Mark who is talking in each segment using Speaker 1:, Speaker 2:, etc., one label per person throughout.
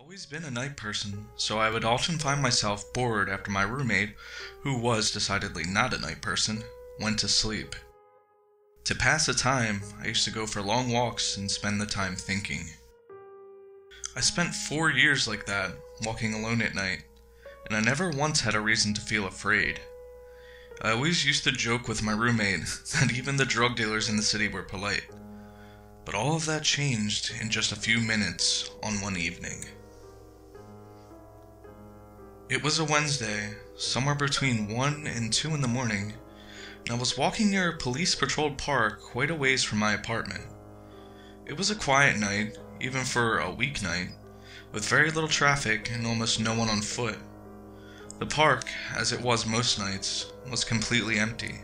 Speaker 1: Always been a night person, so I would often find myself bored after my roommate, who was decidedly not a night person, went to sleep. To pass the time, I used to go for long walks and spend the time thinking. I spent 4 years like that, walking alone at night, and I never once had a reason to feel afraid. I always used to joke with my roommate that even the drug dealers in the city were polite. But all of that changed in just a few minutes on one evening. It was a Wednesday, somewhere between 1 and 2 in the morning, and I was walking near a police-patrolled park quite a ways from my apartment. It was a quiet night, even for a weeknight, with very little traffic and almost no one on foot. The park, as it was most nights, was completely empty.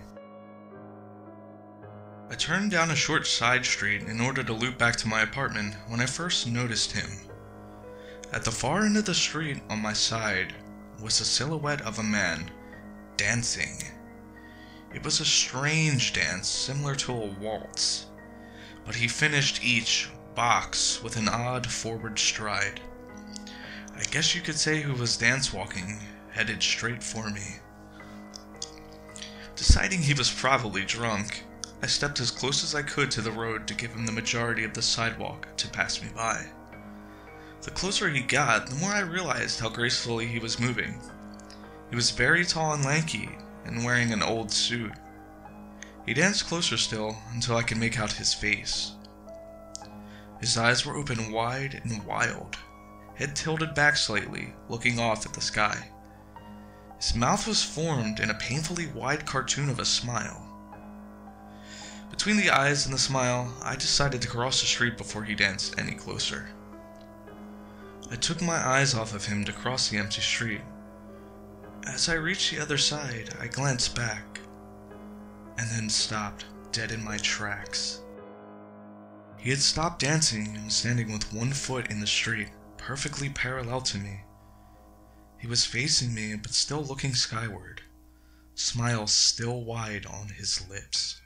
Speaker 1: I turned down a short side street in order to loop back to my apartment when I first noticed him. At the far end of the street on my side was the silhouette of a man, dancing. It was a strange dance similar to a waltz, but he finished each box with an odd forward stride. I guess you could say he was dance walking, headed straight for me. Deciding he was probably drunk, I stepped as close as I could to the road to give him the majority of the sidewalk to pass me by. The closer he got, the more I realized how gracefully he was moving. He was very tall and lanky, and wearing an old suit. He danced closer still, until I could make out his face. His eyes were open wide and wild, head tilted back slightly, looking off at the sky. His mouth was formed in a painfully wide cartoon of a smile. Between the eyes and the smile, I decided to cross the street before he danced any closer. I took my eyes off of him to cross the empty street. As I reached the other side, I glanced back, and then stopped dead in my tracks. He had stopped dancing and was standing with one foot in the street, perfectly parallel to me. He was facing me, but still looking skyward, smile still wide on his lips.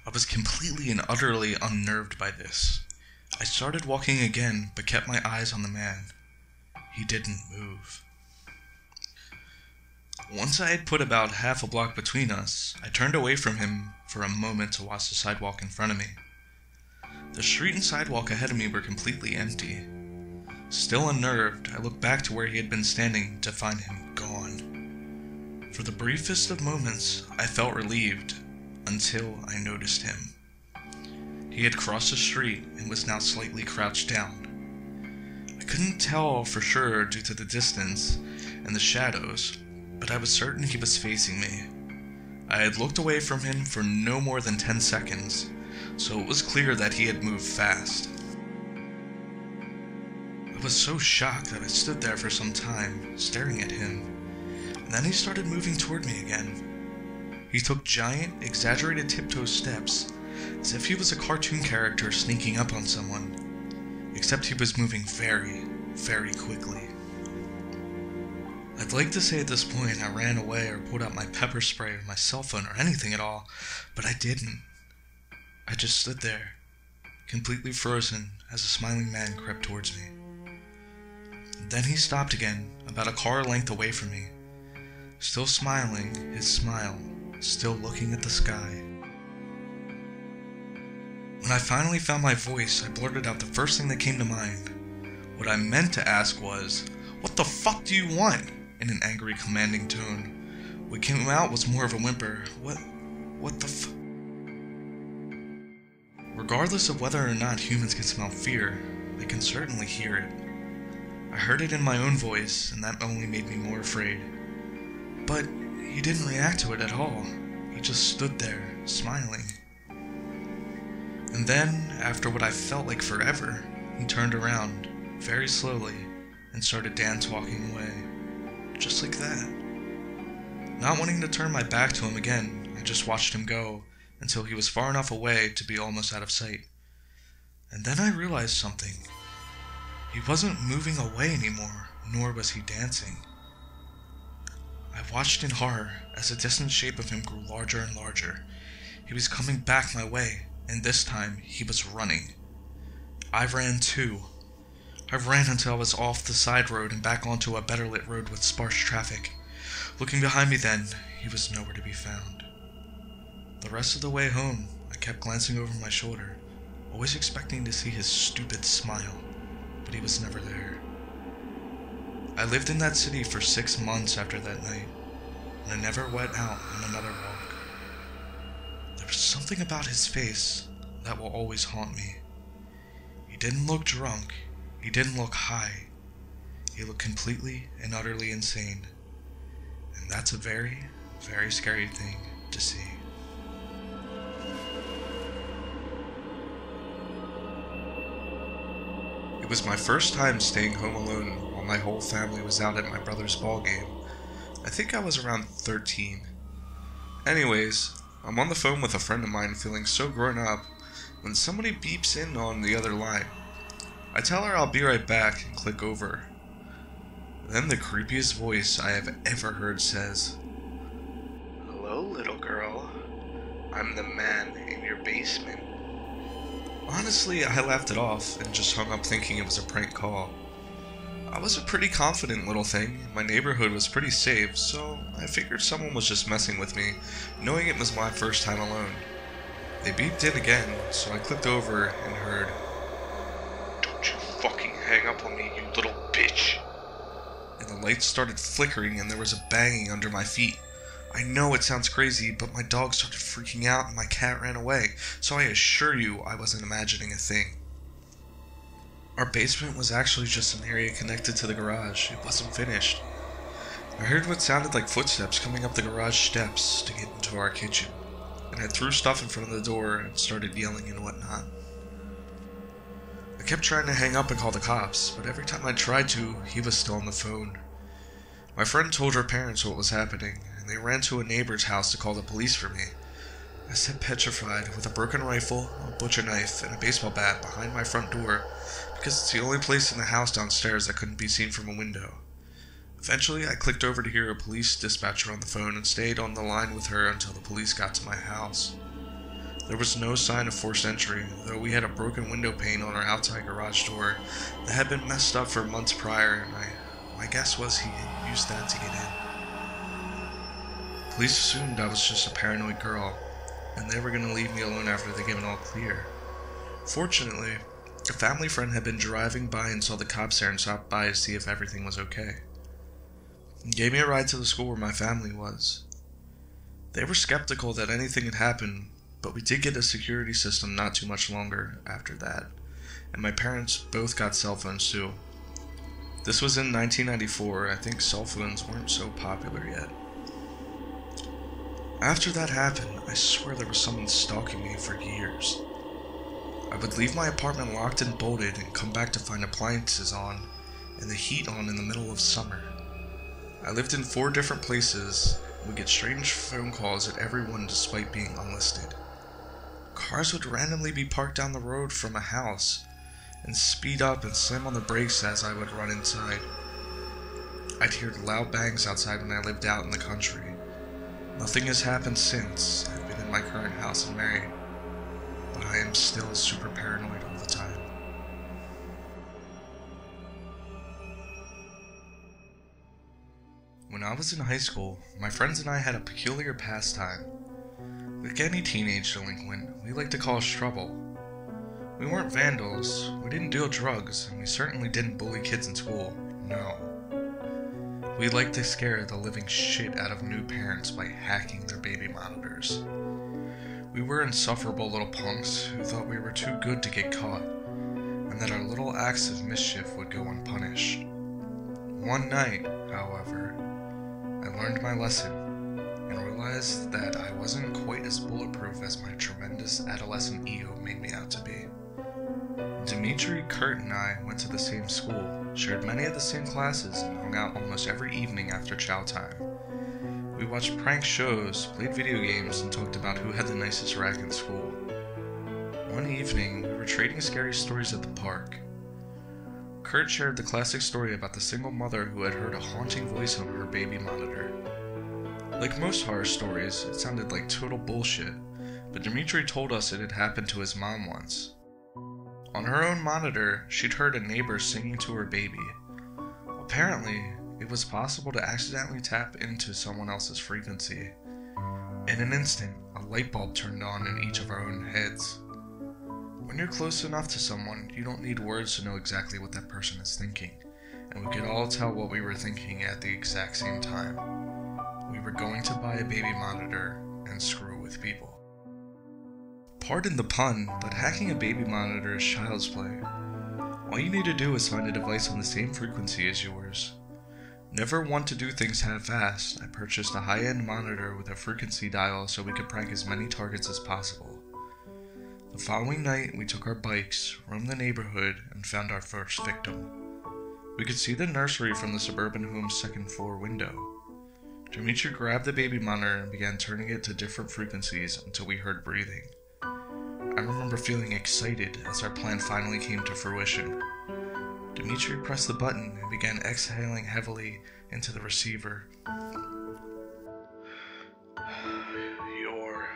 Speaker 1: I was completely and utterly unnerved by this. I started walking again, but kept my eyes on the man. He didn't move. Once I had put about half a block between us, I turned away from him for a moment to watch the sidewalk in front of me. The street and sidewalk ahead of me were completely empty. Still unnerved, I looked back to where he had been standing to find him gone. For the briefest of moments, I felt relieved, until I noticed him. He had crossed the street and was now slightly crouched down. I couldn't tell for sure due to the distance and the shadows, but I was certain he was facing me. I had looked away from him for no more than 10 seconds, so it was clear that he had moved fast. I was so shocked that I stood there for some time, staring at him, and then he started moving toward me again. He took giant, exaggerated tiptoe steps, as if he was a cartoon character sneaking up on someone, except he was moving very, very quickly. I'd like to say at this point I ran away or pulled out my pepper spray or my cell phone or anything at all, but I didn't. I just stood there, completely frozen as a smiling man crept towards me. Then he stopped again, about a car length away from me, still smiling, his smile still looking at the sky. When I finally found my voice, I blurted out the first thing that came to mind. What I meant to ask was, "What the fuck do you want?" in an angry, commanding tone. What came out was more of a whimper. What the f... Regardless of whether or not humans can smell fear, they can certainly hear it. I heard it in my own voice, and that only made me more afraid. But he didn't react to it at all. He just stood there, smiling. And then, after what I felt like forever, he turned around, very slowly, and started dance-walking away. Just like that. Not wanting to turn my back to him again, I just watched him go, until he was far enough away to be almost out of sight. And then I realized something. He wasn't moving away anymore, nor was he dancing. I watched in horror as the distant shape of him grew larger and larger. He was coming back my way, and this time he was running. I ran too. I ran until I was off the side road and back onto a better lit road with sparse traffic. Looking behind me then, he was nowhere to be found. The rest of the way home, I kept glancing over my shoulder, always expecting to see his stupid smile, but he was never there. I lived in that city for 6 months after that night, and I never went out on another walk. There was something about his face that will always haunt me. He didn't look drunk, he didn't look high, he looked completely and utterly insane, and that's a very, very scary thing to see. It was my first time staying home alone while my whole family was out at my brother's ball game. I think I was around 13. Anyways, I'm on the phone with a friend of mine feeling so grown up when somebody beeps in on the other line. I tell her I'll be right back and click over. Then the creepiest voice I have ever heard says, "Hello, little girl. I'm the man in your basement." Honestly, I laughed it off and just hung up thinking it was a prank call. I was a pretty confident little thing, my neighborhood was pretty safe, so I figured someone was just messing with me, knowing it was my first time alone. They beeped in again, so I clicked over and heard, "Don't you fucking hang up on me, you little bitch." And the lights started flickering and there was a banging under my feet. I know it sounds crazy, but my dog started freaking out and my cat ran away, so I assure you I wasn't imagining a thing. Our basement was actually just an area connected to the garage. It wasn't finished. I heard what sounded like footsteps coming up the garage steps to get into our kitchen, and I threw stuff in front of the door and started yelling and whatnot. I kept trying to hang up and call the cops, but every time I tried to, he was still on the phone. My friend told her parents what was happening, and they ran to a neighbor's house to call the police for me. I sat petrified with a broken rifle, a butcher knife, and a baseball bat behind my front door because it's the only place in the house downstairs that couldn't be seen from a window. Eventually, I clicked over to hear a police dispatcher on the phone and stayed on the line with her until the police got to my house. There was no sign of forced entry, though we had a broken window pane on our outside garage door that had been messed up for months prior, and my guess was he used that to get in. Police assumed I was just a paranoid girl, and they were going to leave me alone after they gave an all clear. Fortunately, a family friend had been driving by and saw the cops there and stopped by to see if everything was okay. He gave me a ride to the school where my family was. They were skeptical that anything had happened, but we did get a security system not too much longer after that, and my parents both got cell phones too. This was in 1994, I think cell phones weren't so popular yet. After that happened, I swear there was someone stalking me for years. I would leave my apartment locked and bolted and come back to find appliances on and the heat on in the middle of summer. I lived in 4 different places and would get strange phone calls at every one despite being unlisted. Cars would randomly be parked down the road from a house and speed up and slam on the brakes as I would run inside. I'd hear loud bangs outside when I lived out in the country. Nothing has happened since I've been in my current house and married, but I am still super paranoid all the time. When I was in high school, my friends and I had a peculiar pastime. Like any teenage delinquent, we liked to cause trouble. We weren't vandals, we didn't deal drugs, and we certainly didn't bully kids in school, no. We liked to scare the living shit out of new parents by hacking their baby monitors. We were insufferable little punks who thought we were too good to get caught, and that our little acts of mischief would go unpunished. One night, however, I learned my lesson and realized that I wasn't quite as bulletproof as my tremendous adolescent ego made me out to be. Dimitri, Kurt, and I went to the same school, shared many of the same classes, and hung out almost every evening after chow time. We watched prank shows, played video games, and talked about who had the nicest rack in school. One evening, we were trading scary stories at the park. Kurt shared the classic story about the single mother who had heard a haunting voice over her baby monitor. Like most horror stories, it sounded like total bullshit, but Dimitri told us it had happened to his mom once. On her own monitor, she'd heard a neighbor singing to her baby. Apparently, it was possible to accidentally tap into someone else's frequency. In an instant, a light bulb turned on in each of our own heads. When you're close enough to someone, you don't need words to know exactly what that person is thinking, and we could all tell what we were thinking at the exact same time. We were going to buy a baby monitor and screw with people. Pardon the pun, but hacking a baby monitor is child's play. All you need to do is find a device on the same frequency as yours. Never want to do things half-assed, I purchased a high-end monitor with a frequency dial so we could prank as many targets as possible. The following night, we took our bikes, roamed the neighborhood, and found our first victim. We could see the nursery from the suburban home's second floor window. Dimitri grabbed the baby monitor and began turning it to different frequencies until we heard breathing. I remember feeling excited as our plan finally came to fruition. Dimitri pressed the button and began exhaling heavily into the receiver. Your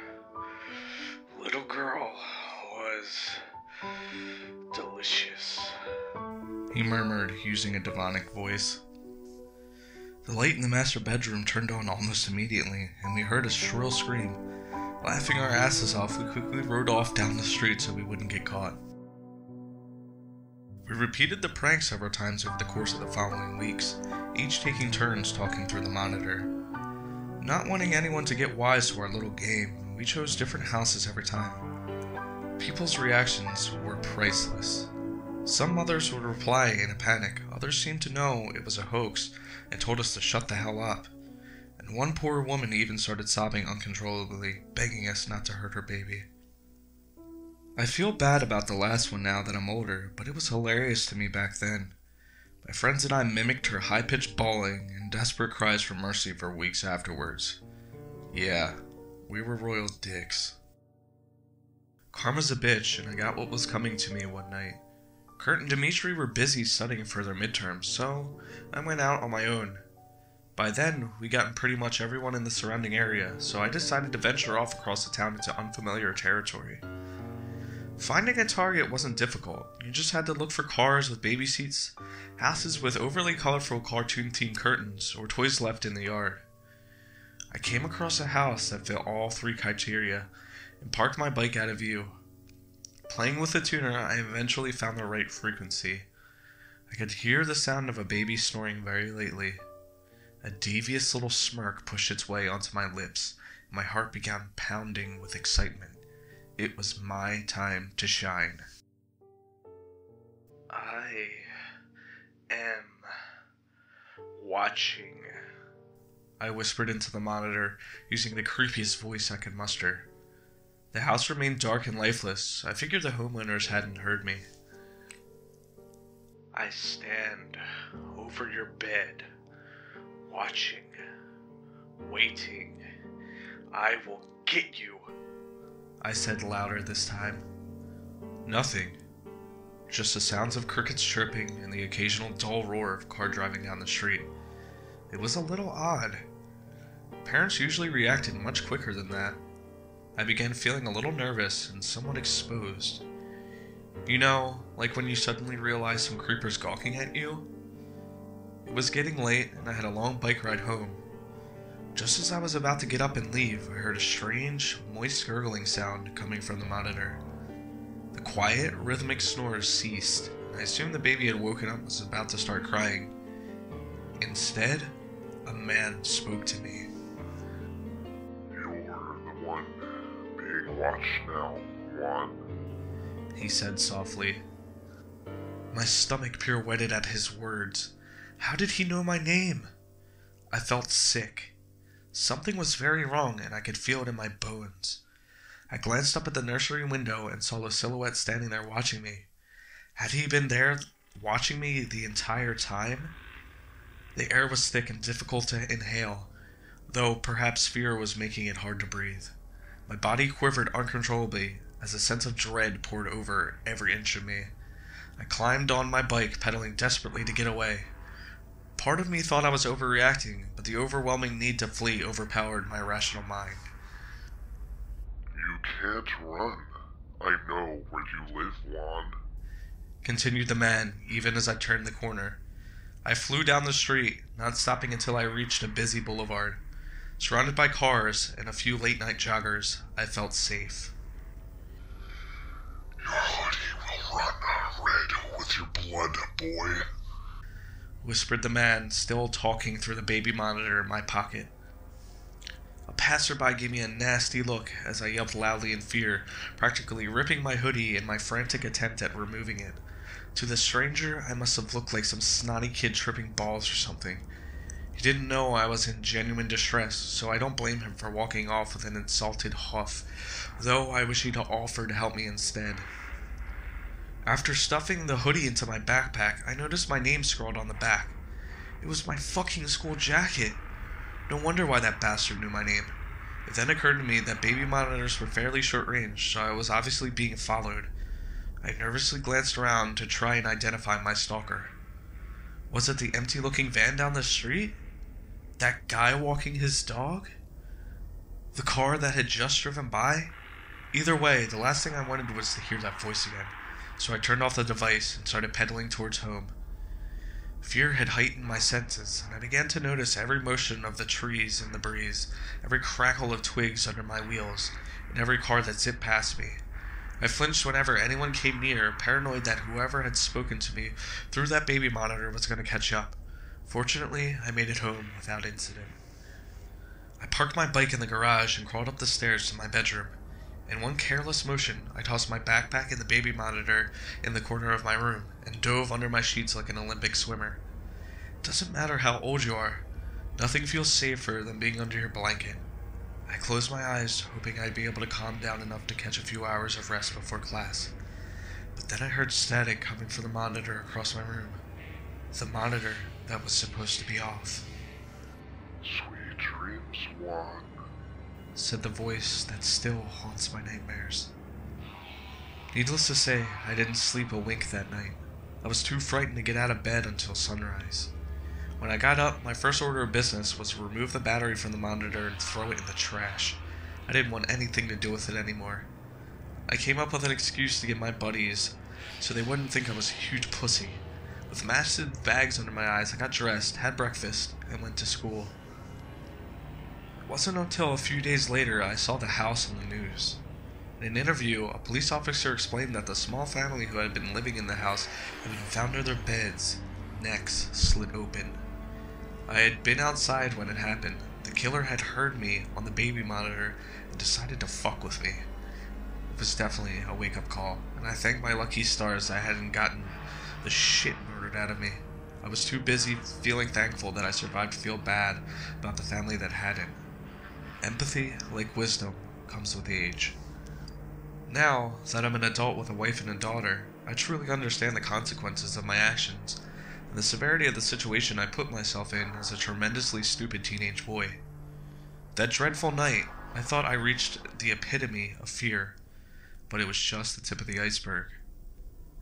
Speaker 1: little girl was delicious, he murmured, using a demonic voice. The light in the master bedroom turned on almost immediately, and we heard a shrill scream. Laughing our asses off, we quickly rode off down the street so we wouldn't get caught. We repeated the prank several times over the course of the following weeks, each taking turns talking through the monitor. Not wanting anyone to get wise to our little game, we chose different houses every time. People's reactions were priceless. Some mothers would reply in a panic, others seemed to know it was a hoax and told us to shut the hell up. And one poor woman even started sobbing uncontrollably, begging us not to hurt her baby. I feel bad about the last one now that I'm older, but it was hilarious to me back then. My friends and I mimicked her high-pitched bawling and desperate cries for mercy for weeks afterwards. Yeah, we were royal dicks. Karma's a bitch, and I got what was coming to me one night. Kurt and Dimitri were busy studying for their midterms, so I went out on my own. By then, we'd gotten pretty much everyone in the surrounding area, so I decided to venture off across the town into unfamiliar territory. Finding a target wasn't difficult. You just had to look for cars with baby seats, houses with overly colorful cartoon-themed curtains, or toys left in the yard. I came across a house that fit all three criteria, and parked my bike out of view. Playing with the tuner, I eventually found the right frequency. I could hear the sound of a baby snoring very lately. A devious little smirk pushed its way onto my lips, and my heart began pounding with excitement. It was my time to shine. I am watching, I whispered into the monitor, using the creepiest voice I could muster. The house remained dark and lifeless. I figured the homeowners hadn't heard me. I stand over your bed, watching, waiting. I will get you, I said louder this time. Nothing. Just the sounds of crickets chirping and the occasional dull roar of a car driving down the street. It was a little odd. Parents usually reacted much quicker than that. I began feeling a little nervous and somewhat exposed. You know, like when you suddenly realize some creeper's gawking at you? It was getting late and I had a long bike ride home. Just as I was about to get up and leave, I heard a strange, moist gurgling sound coming from the monitor. The quiet, rhythmic snores ceased, and I assumed the baby had woken up and was about to start crying. Instead, a man spoke to me.
Speaker 2: You're the one being watched now, Juan,
Speaker 1: he said softly. My stomach pirouetted at his words. How did he know my name? I felt sick. Something was very wrong, and I could feel it in my bones. I glanced up at the nursery window and saw a silhouette standing there watching me. Had he been there watching me the entire time? The air was thick and difficult to inhale, though perhaps fear was making it hard to breathe. My body quivered uncontrollably as a sense of dread poured over every inch of me. I climbed on my bike, pedaling desperately to get away. Part of me thought I was overreacting, but the overwhelming need to flee overpowered my rational mind.
Speaker 2: You can't run. I know where you live, Juan.
Speaker 1: continued the man, even as I turned the corner. I flew down the street, not stopping until I reached a busy boulevard. Surrounded by cars and a few late-night joggers, I felt safe.
Speaker 2: Your hoodie will run red with your blood, boy,
Speaker 1: whispered the man, still talking through the baby monitor in my pocket. A passerby gave me a nasty look as I yelped loudly in fear, practically ripping my hoodie in my frantic attempt at removing it. To the stranger, I must have looked like some snotty kid tripping balls or something. He didn't know I was in genuine distress, so I don't blame him for walking off with an insulted huff, though I wish he'd offered to help me instead. After stuffing the hoodie into my backpack, I noticed my name scrawled on the back. It was my fucking school jacket. No wonder why that bastard knew my name. It then occurred to me that baby monitors were fairly short range, so I was obviously being followed. I nervously glanced around to try and identify my stalker. Was it the empty-looking van down the street? That guy walking his dog? The car that had just driven by? Either way, the last thing I wanted was to hear that voice again, so I turned off the device and started pedaling towards home. Fear had heightened my senses, and I began to notice every motion of the trees in the breeze, every crackle of twigs under my wheels, and every car that zipped past me. I flinched whenever anyone came near, paranoid that whoever had spoken to me through that baby monitor was going to catch up. Fortunately, I made it home without incident. I parked my bike in the garage and crawled up the stairs to my bedroom. In one careless motion, I tossed my backpack and the baby monitor in the corner of my room and dove under my sheets like an Olympic swimmer. It doesn't matter how old you are, nothing feels safer than being under your blanket. I closed my eyes, hoping I'd be able to calm down enough to catch a few hours of rest before class. But then I heard static coming from the monitor across my room. The monitor that was supposed to be off.
Speaker 2: Sweet dreams, Juan,
Speaker 1: said the voice that still haunts my nightmares. Needless to say, I didn't sleep a wink that night. I was too frightened to get out of bed until sunrise. When I got up, my first order of business was to remove the battery from the monitor and throw it in the trash. I didn't want anything to do with it anymore. I came up with an excuse to get my buddies, so they wouldn't think I was a huge pussy. With massive bags under my eyes, I got dressed, had breakfast, and went to school. It wasn't until a few days later I saw the house on the news. In an interview, a police officer explained that the small family who had been living in the house had been found in their beds, necks slit open. I had been outside when it happened. The killer had heard me on the baby monitor and decided to fuck with me. It was definitely a wake-up call, and I thank my lucky stars I hadn't gotten the shit murdered out of me. I was too busy feeling thankful that I survived to feel bad about the family that hadn't. Empathy, like wisdom, comes with age. Now that I'm an adult with a wife and a daughter, I truly understand the consequences of my actions, and the severity of the situation I put myself in as a tremendously stupid teenage boy. That dreadful night, I thought I reached the epitome of fear, but it was just the tip of the iceberg.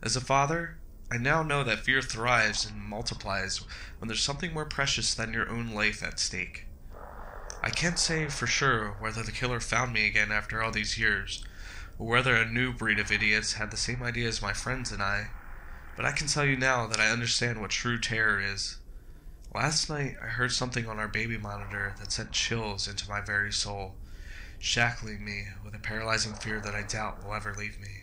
Speaker 1: As a father, I now know that fear thrives and multiplies when there's something more precious than your own life at stake. I can't say for sure whether the killer found me again after all these years, or whether a new breed of idiots had the same idea as my friends and I, but I can tell you now that I understand what true terror is. Last night, I heard something on our baby monitor that sent chills into my very soul, shackling me with a paralyzing fear that I doubt will ever leave me.